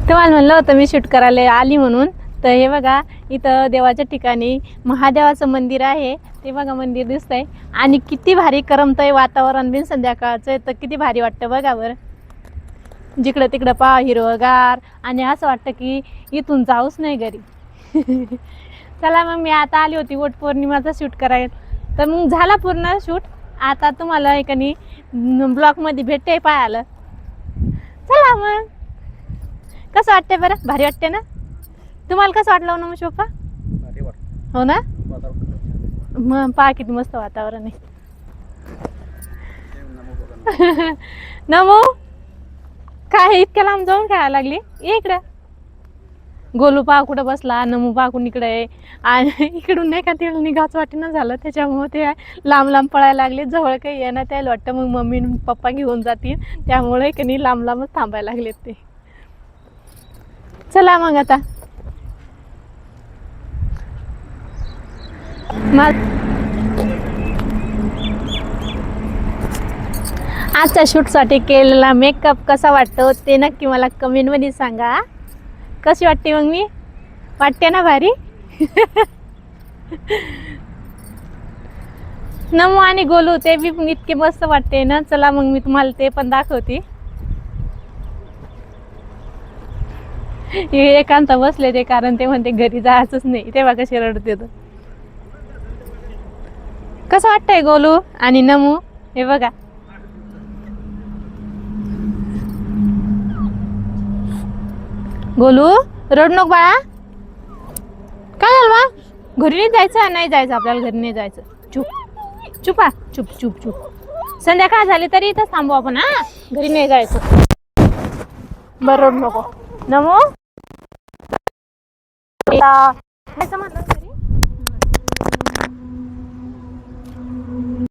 तुम्हाला म्हणलं होतं मी शूट करायला आली म्हणून. तर हे बघा इथं देवाच्या ठिकाणी महादेवाचं मंदिर आहे. ते बघा मंदिर दिसतंय आणि किती भारी करमतंय वातावरण बिन संध्याकाळचं. तर किती भारी वाटतं बघा बरं. जिकडं तिकडं पहा हिरवगार आणि असं वाटतं की इथून जाऊच नाही घरी. चला मग मी आता आली होती वटपौर्णिमाचा शूट करायला. तर मग झाला पूर्ण शूट. आता तुम्हाला एकानी ब्लॉगमध्ये भेटते पाहायला. चला मग. कसं वाटतंय बरं? भारी वाटते ना? तुम्हाला कसं वाटलं नमू पप्पा? हो ना? मग पहा किती मस्त वातावरण आहे. नमू काय इतक्या लांब जाऊन खेळायला लागली? ये इकडं. गोलू पहा कुठं बसला, नमू पहा कुण इकडे आहे आणि इकडून नाही का ते निघाच वाटेना झालं. त्याच्यामुळे ते लांब लांब पळायला लागले. जवळ काही येणं त्याला वाटतं मग मम्मी पप्पा घेऊन जातील. त्यामुळे की नाही लांब लांबच थांबायला लागलेत ते. चला मग आता आजच्या शूटसाठी केलेला मेकअप कसा वाटतो ते नक्की मला कमेंटमध्ये सांगा. कशी वाटते मग मी? वाटते ना भारी? नमू आणि गोलू ते बी इतके मस्त वाटते ना. चला मग मी तुम्हाला ते पण दाखवते. हे एकांत बसले ते कारण ते म्हणते घरी जायचंच नाही. तेव्हा कशी रडते. तर कसं वाटतंय गोलू आणि नमू? हे बघा गोलू रड नको बाळा. काय झालं बा? घरी नाही जायचं? नाही जायचं आपल्याला घरी नाही जायचं. चुप चुपा चुप चुप चुप. संध्याकाळ झाली तरी इथं थांबू आपण. हा घरी नाही जायचं. बरं रड नको नमू. जायचं म्हणलं घरी.